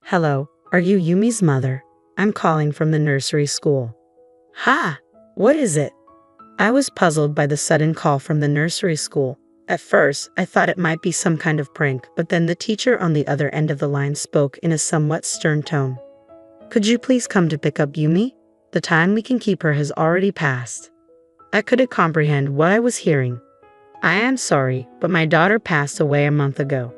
Hello, are you Yumi's mother? I'm calling from the nursery school. Ha! What is it? I was puzzled by the sudden call from the nursery school. At first, I thought it might be some kind of prank, but then the teacher on the other end of the line spoke in a somewhat stern tone. Could you please come to pick up Yumi? The time we can keep her has already passed. I couldn't comprehend what I was hearing. I am sorry, but my daughter passed away a month ago.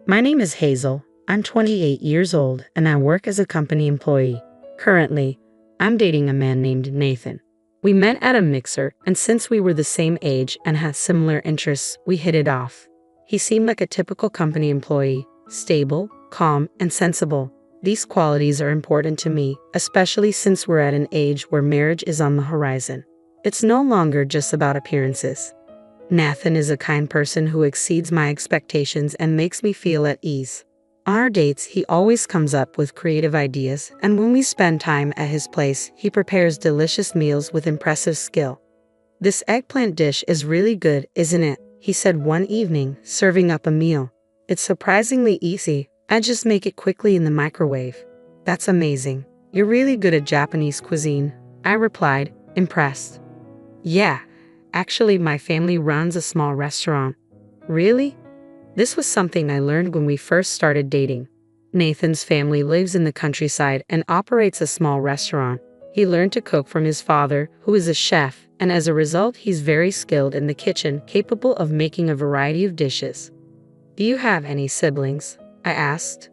My name is Hazel. I'm 28 years old, and I work as a company employee. Currently, I'm dating a man named Nathan. We met at a mixer, and since we were the same age and had similar interests, we hit it off. He seemed like a typical company employee, stable, calm, and sensible. These qualities are important to me, especially since we're at an age where marriage is on the horizon. It's no longer just about appearances. Nathan is a kind person who exceeds my expectations and makes me feel at ease. On our dates, he always comes up with creative ideas, and when we spend time at his place, he prepares delicious meals with impressive skill. This eggplant dish is really good, isn't it? He said one evening, serving up a meal. It's surprisingly easy. I just make it quickly in the microwave. That's amazing. You're really good at Japanese cuisine, I replied, impressed. Yeah, actually my family runs a small restaurant. Really? This was something I learned when we first started dating. Nathan's family lives in the countryside and operates a small restaurant. He learned to cook from his father, who is a chef, and as a result, he's very skilled in the kitchen, capable of making a variety of dishes. Do you have any siblings? I asked.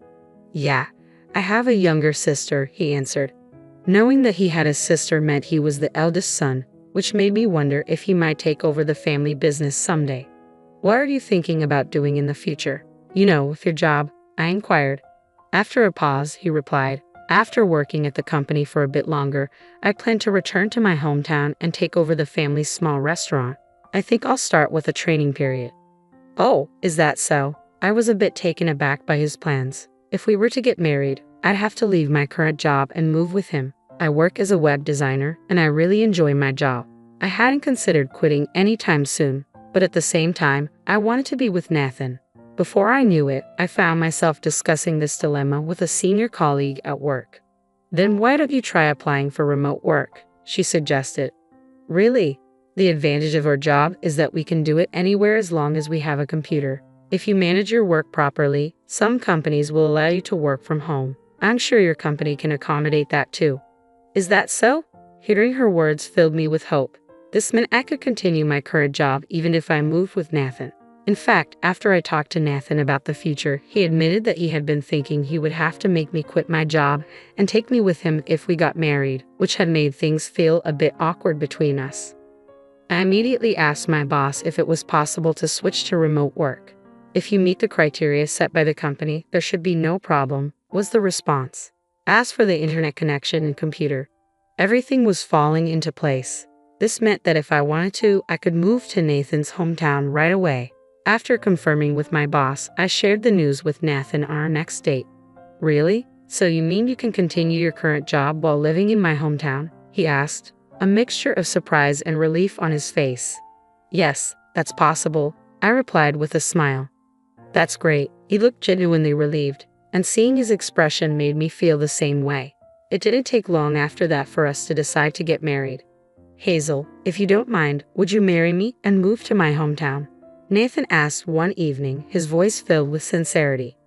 Yeah, I have a younger sister, he answered. Knowing that he had a sister meant he was the eldest son, which made me wonder if he might take over the family business someday. What are you thinking about doing in the future? With your job, I inquired. After a pause, he replied, after working at the company for a bit longer, I plan to return to my hometown and take over the family's small restaurant. I think I'll start with a training period. Oh, is that so? I was a bit taken aback by his plans. If we were to get married, I'd have to leave my current job and move with him. I work as a web designer, and I really enjoy my job. I hadn't considered quitting anytime soon, but at the same time, I wanted to be with Nathan. Before I knew it, I found myself discussing this dilemma with a senior colleague at work. Then why don't you try applying for remote work? She suggested. Really? The advantage of our job is that we can do it anywhere as long as we have a computer. If you manage your work properly, some companies will allow you to work from home. I'm sure your company can accommodate that too. Is that so? Hearing her words filled me with hope. This meant I could continue my current job even if I moved with Nathan. In fact, after I talked to Nathan about the future, he admitted that he had been thinking he would have to make me quit my job and take me with him if we got married, which had made things feel a bit awkward between us. I immediately asked my boss if it was possible to switch to remote work. If you meet the criteria set by the company, there should be no problem, was the response. As for the internet connection and computer, everything was falling into place. This meant that if I wanted to, I could move to Nathan's hometown right away. After confirming with my boss, I shared the news with Nathan on our next date. Really? So you mean you can continue your current job while living in my hometown? He asked, a mixture of surprise and relief on his face. Yes, that's possible, I replied with a smile. That's great. He looked genuinely relieved, and seeing his expression made me feel the same way. It didn't take long after that for us to decide to get married. Hazel, if you don't mind, would you marry me and move to my hometown? Nathan asked one evening, his voice filled with sincerity.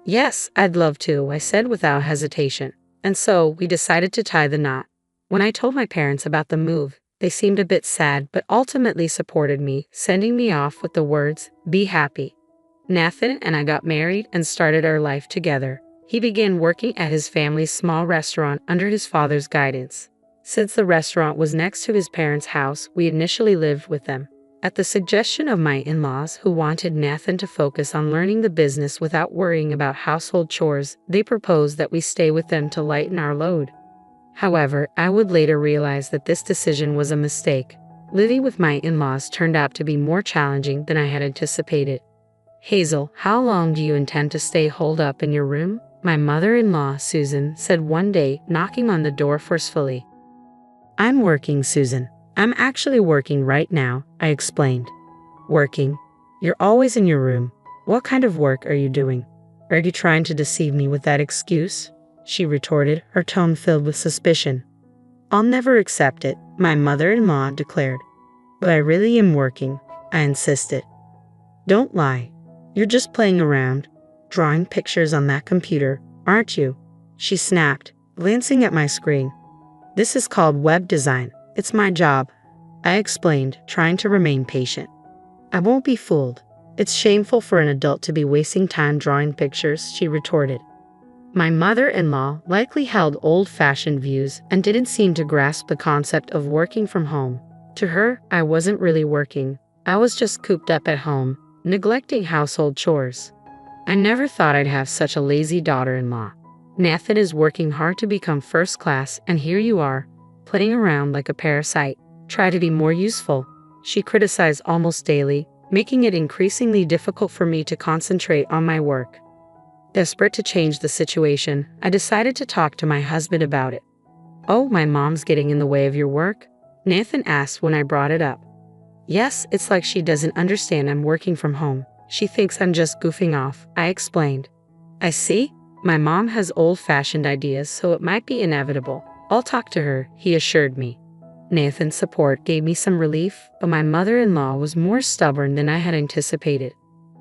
Yes, I'd love to, I said without hesitation. And so, we decided to tie the knot. When I told my parents about the move, they seemed a bit sad but ultimately supported me, sending me off with the words, "Be happy." Nathan and I got married and started our life together. He began working at his family's small restaurant under his father's guidance. Since the restaurant was next to his parents' house, we initially lived with them. At the suggestion of my in-laws, who wanted Nathan to focus on learning the business without worrying about household chores, they proposed that we stay with them to lighten our load. However, I would later realize that this decision was a mistake. Living with my in-laws turned out to be more challenging than I had anticipated. Hazel, how long do you intend to stay holed up in your room? My mother-in-law, Susan, said one day, knocking on the door forcefully. I'm working, Susan. I'm actually working right now, I explained. Working? You're always in your room. What kind of work are you doing? Are you trying to deceive me with that excuse? she retorted, her tone filled with suspicion. I'll never accept it, my mother-in-law declared. But I really am working, I insisted. Don't lie. You're just playing around, drawing pictures on that computer, aren't you? She snapped, glancing at my screen. This is called web design. It's my job, I explained, trying to remain patient. I won't be fooled. It's shameful for an adult to be wasting time drawing pictures, she retorted. My mother-in-law likely held old-fashioned views and didn't seem to grasp the concept of working from home. To her, I wasn't really working. I was just cooped up at home, neglecting household chores. I never thought I'd have such a lazy daughter-in-law. Nathan is working hard to become first class, and here you are, playing around like a parasite. Try to be more useful, she criticized almost daily, making it increasingly difficult for me to concentrate on my work. Desperate to change the situation, I decided to talk to my husband about it. Oh, my mom's getting in the way of your work? Nathan asked when I brought it up. Yes, it's like she doesn't understand I'm working from home. She thinks I'm just goofing off, I explained. I see. My mom has old-fashioned ideas, so it might be inevitable. I'll talk to her, he assured me. Nathan's support gave me some relief, but my mother-in-law was more stubborn than I had anticipated.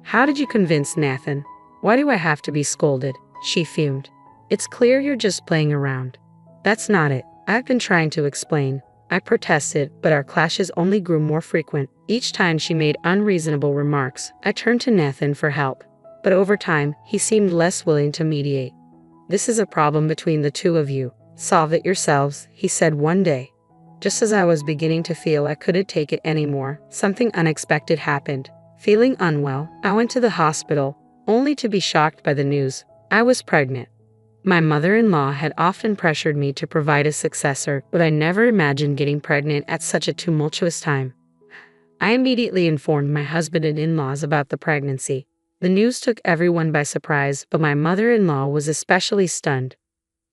How did you convince Nathan? Why do I have to be scolded? She fumed. It's clear you're just playing around. That's not it. I've been trying to explain. I protested, but our clashes only grew more frequent. Each time she made unreasonable remarks, I turned to Nathan for help. But over time, he seemed less willing to mediate. This is a problem between the two of you. Solve it yourselves, he said one day. Just as I was beginning to feel I couldn't take it anymore, something unexpected happened. Feeling unwell, I went to the hospital, only to be shocked by the news. I was pregnant. My mother-in-law had often pressured me to provide a successor, but I never imagined getting pregnant at such a tumultuous time. I immediately informed my husband and in-laws about the pregnancy. The news took everyone by surprise, but my mother-in-law was especially stunned.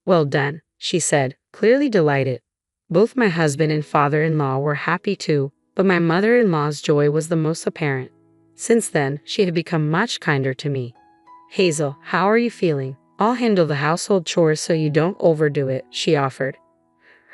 Well done, she said, clearly delighted. Both my husband and father-in-law were happy too, but my mother-in-law's joy was the most apparent. Since then, she had become much kinder to me. Hazel, how are you feeling? I'll handle the household chores so you don't overdo it, she offered.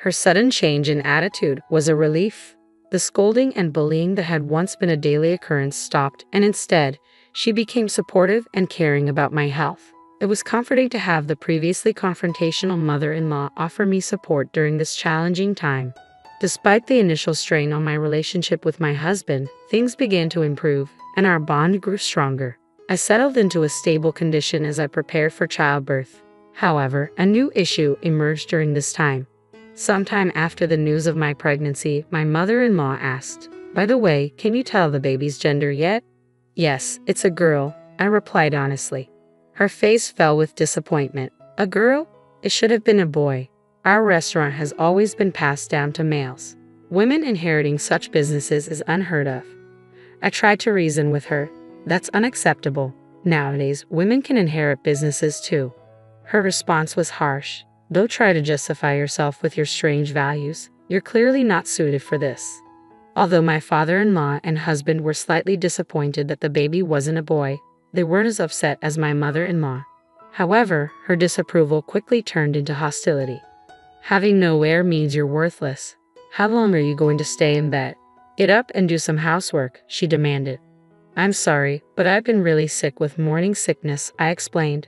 Her sudden change in attitude was a relief. The scolding and bullying that had once been a daily occurrence stopped, and instead, she became supportive and caring about my health. It was comforting to have the previously confrontational mother-in-law offer me support during this challenging time. Despite the initial strain on my relationship with my husband, things began to improve, and our bond grew stronger. I settled into a stable condition as I prepared for childbirth. However, a new issue emerged during this time. Sometime after the news of my pregnancy, my mother-in-law asked, "By the way, can you tell the baby's gender yet?" "Yes, it's a girl," I replied honestly. Her face fell with disappointment. "A girl? It should have been a boy. Our restaurant has always been passed down to males. Women inheriting such businesses is unheard of." I tried to reason with her. That's unacceptable. Nowadays, women can inherit businesses too. Her response was harsh. Don't try to justify yourself with your strange values. You're clearly not suited for this. Although my father-in-law and husband were slightly disappointed that the baby wasn't a boy, they weren't as upset as my mother-in-law. However, her disapproval quickly turned into hostility. Having no heir means you're worthless. How long are you going to stay in bed? Get up and do some housework, she demanded. I'm sorry, but I've been really sick with morning sickness, I explained.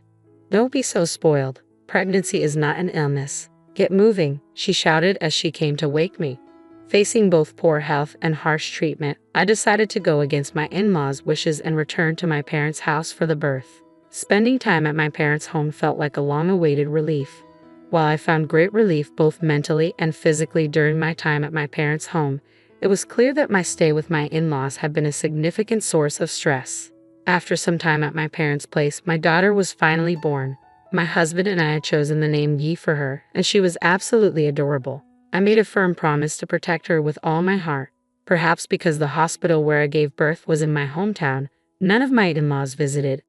Don't be so spoiled. Pregnancy is not an illness. Get moving, she shouted as she came to wake me. Facing both poor health and harsh treatment, I decided to go against my in-laws' wishes and return to my parents' house for the birth. Spending time at my parents' home felt like a long-awaited relief. While I found great relief both mentally and physically during my time at my parents' home, it was clear that my stay with my in-laws had been a significant source of stress. After some time at my parents' place, my daughter was finally born. My husband and I had chosen the name Yi for her, and she was absolutely adorable. I made a firm promise to protect her with all my heart. Perhaps because the hospital where I gave birth was in my hometown, none of my in-laws visited.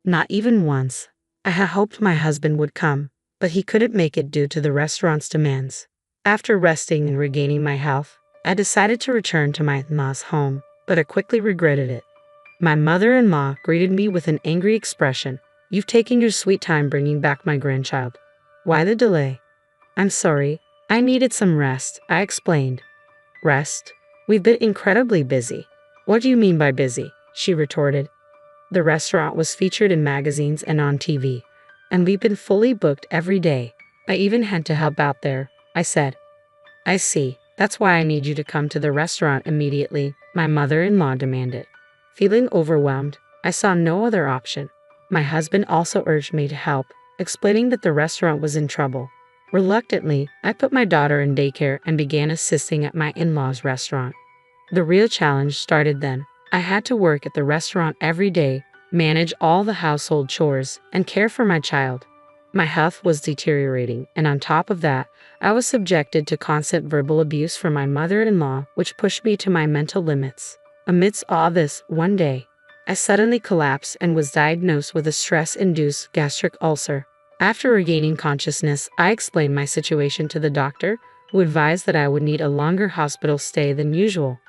Not even once. I had hoped my husband would come, but he couldn't make it due to the restaurant's demands. After resting and regaining my health, I decided to return to my in-laws' home, but I quickly regretted it. My mother-in-law greeted me with an angry expression. You've taken your sweet time bringing back my grandchild. Why the delay? I'm sorry. I needed some rest, I explained. Rest? We've been incredibly busy. What do you mean by busy? She retorted. The restaurant was featured in magazines and on TV, and we've been fully booked every day. I even had to help out there, I said. I see. That's why I need you to come to the restaurant immediately, my mother-in-law demanded. Feeling overwhelmed, I saw no other option. My husband also urged me to help, explaining that the restaurant was in trouble. Reluctantly, I put my daughter in daycare and began assisting at my in-laws' restaurant. The real challenge started then. I had to work at the restaurant every day, manage all the household chores, and care for my child. My health was deteriorating, and on top of that, I was subjected to constant verbal abuse from my mother-in-law, which pushed me to my mental limits. Amidst all this, one day, I suddenly collapsed and was diagnosed with a stress-induced gastric ulcer. After regaining consciousness, I explained my situation to the doctor, who advised that I would need a longer hospital stay than usual.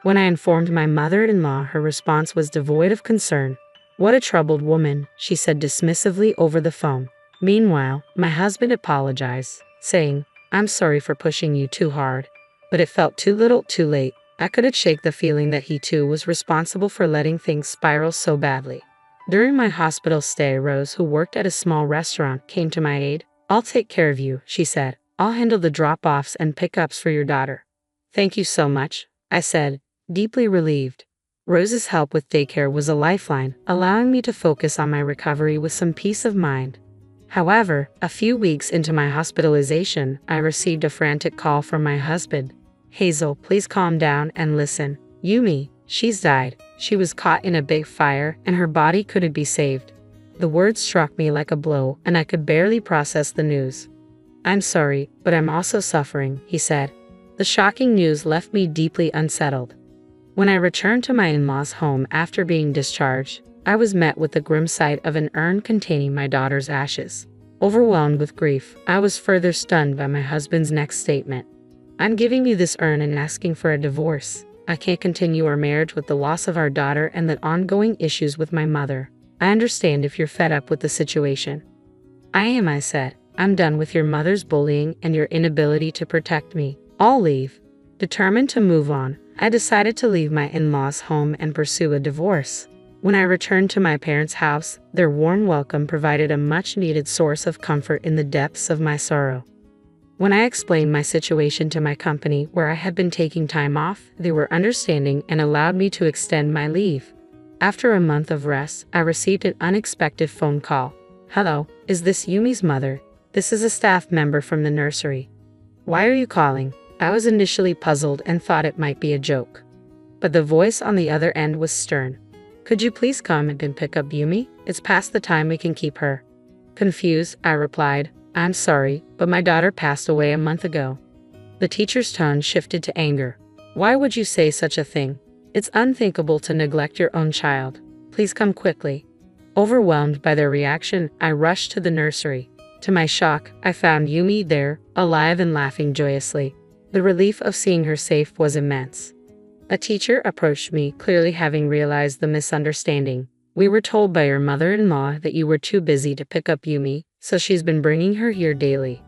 When I informed my mother-in-law, her response was devoid of concern. What a troubled woman, she said dismissively over the phone. Meanwhile, my husband apologized, saying, I'm sorry for pushing you too hard. But it felt too little, too late. I couldn't shake the feeling that he too was responsible for letting things spiral so badly. During my hospital stay, Rose, who worked at a small restaurant, came to my aid. I'll take care of you, she said. I'll handle the drop-offs and pickups for your daughter. Thank you so much, I said, deeply relieved. Rose's help with daycare was a lifeline, allowing me to focus on my recovery with some peace of mind. However, a few weeks into my hospitalization, I received a frantic call from my husband. Hazel, please calm down and listen. Yumi, she's died. She was caught in a big fire and her body couldn't be saved. The words struck me like a blow and I could barely process the news. I'm sorry, but I'm also suffering, he said. The shocking news left me deeply unsettled. When I returned to my in-laws' home after being discharged, I was met with the grim sight of an urn containing my daughter's ashes. Overwhelmed with grief, I was further stunned by my husband's next statement. I'm giving you this urn and asking for a divorce. I can't continue our marriage with the loss of our daughter and the ongoing issues with my mother. I understand if you're fed up with the situation. I am, I said. I'm done with your mother's bullying and your inability to protect me. I'll leave. Determined to move on, I decided to leave my in-laws' home and pursue a divorce. When I returned to my parents' house, their warm welcome provided a much-needed source of comfort in the depths of my sorrow. When I explained my situation to my company where I had been taking time off, they were understanding and allowed me to extend my leave. After a month of rest, I received an unexpected phone call. Hello, is this Yumi's mother? This is a staff member from the nursery. Why are you calling? I was initially puzzled and thought it might be a joke. But the voice on the other end was stern. Could you please come and pick up Yumi? It's past the time we can keep her. Confused, I replied, I'm sorry, but my daughter passed away a month ago. The teacher's tone shifted to anger. Why would you say such a thing? It's unthinkable to neglect your own child. Please come quickly. Overwhelmed by their reaction, I rushed to the nursery. To my shock, I found Yumi there, alive and laughing joyously. The relief of seeing her safe was immense. A teacher approached me, clearly having realized the misunderstanding. We were told by your mother-in-law that you were too busy to pick up Yumi, so she's been bringing her here daily.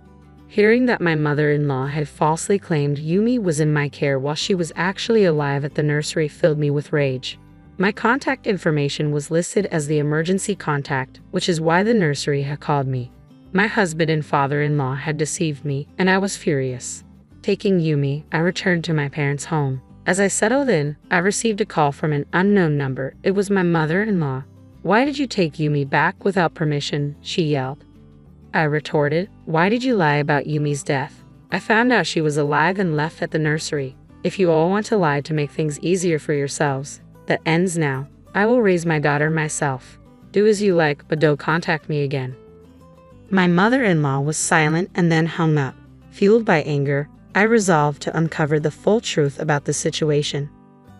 Hearing that my mother-in-law had falsely claimed Yumi was in my care while she was actually alive at the nursery filled me with rage. My contact information was listed as the emergency contact, which is why the nursery had called me. My husband and father-in-law had deceived me, and I was furious. Taking Yumi, I returned to my parents' home. As I settled in, I received a call from an unknown number. It was my mother-in-law. Why did you take Yumi back without permission? She yelled. I retorted, why did you lie about Yumi's death? I found out she was alive and left at the nursery. If you all want to lie to make things easier for yourselves, that ends now. I will raise my daughter myself. Do as you like, but don't contact me again. My mother-in-law was silent and then hung up. Fueled by anger, I resolved to uncover the full truth about the situation.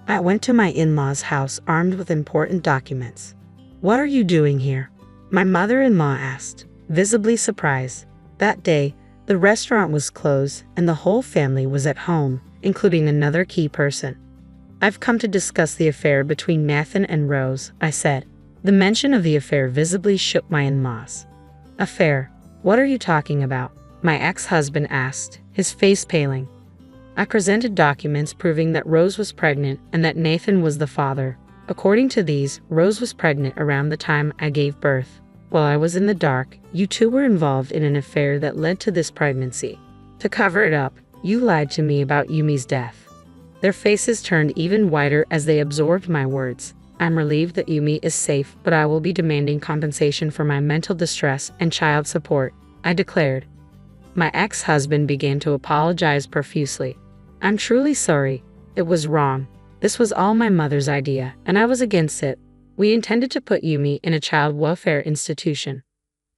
I went to my in-laws' house armed with important documents. What are you doing here? My mother-in-law asked, visibly surprised. That day, the restaurant was closed and the whole family was at home, including another key person. I've come to discuss the affair between Nathan and Rose, I said. The mention of the affair visibly shook my in-laws. Affair? What are you talking about? My ex-husband asked, his face paling. I presented documents proving that Rose was pregnant and that Nathan was the father. According to these, Rose was pregnant around the time I gave birth. While I was in the dark, you two were involved in an affair that led to this pregnancy. To cover it up, you lied to me about Yumi's death. Their faces turned even whiter as they absorbed my words. I'm relieved that Yumi is safe, but I will be demanding compensation for my mental distress and child support, I declared. My ex-husband began to apologize profusely. I'm truly sorry. It was wrong. This was all my mother's idea, and I was against it. We intended to put Yumi in a child welfare institution.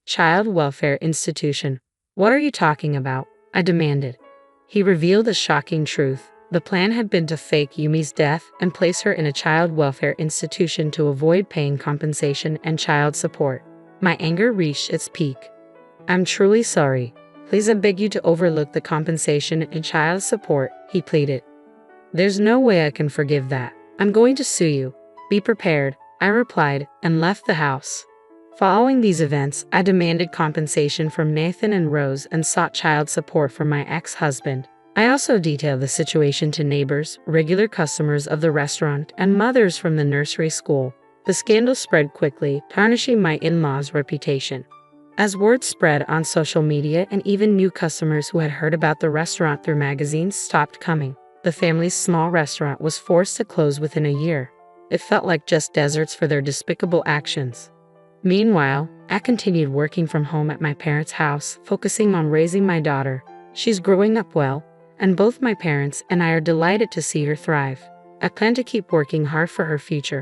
Child welfare institution? What are you talking about? I demanded. He revealed the shocking truth. The plan had been to fake Yumi's death and place her in a child welfare institution to avoid paying compensation and child support. My anger reached its peak. I'm truly sorry. Please, I beg you to overlook the compensation and child support, he pleaded. There's no way I can forgive that. I'm going to sue you. Be prepared, I replied, and left the house. Following these events, I demanded compensation from Nathan and Rose and sought child support from my ex-husband. I also detailed the situation to neighbors, regular customers of the restaurant, and mothers from the nursery school. The scandal spread quickly, tarnishing my in-laws' reputation. As word spread on social media and even new customers who had heard about the restaurant through magazines stopped coming, the family's small restaurant was forced to close within a year. It felt like just deserts for their despicable actions. Meanwhile, I continued working from home at my parents' house, focusing on raising my daughter. She's growing up well, and both my parents and I are delighted to see her thrive. I plan to keep working hard for her future.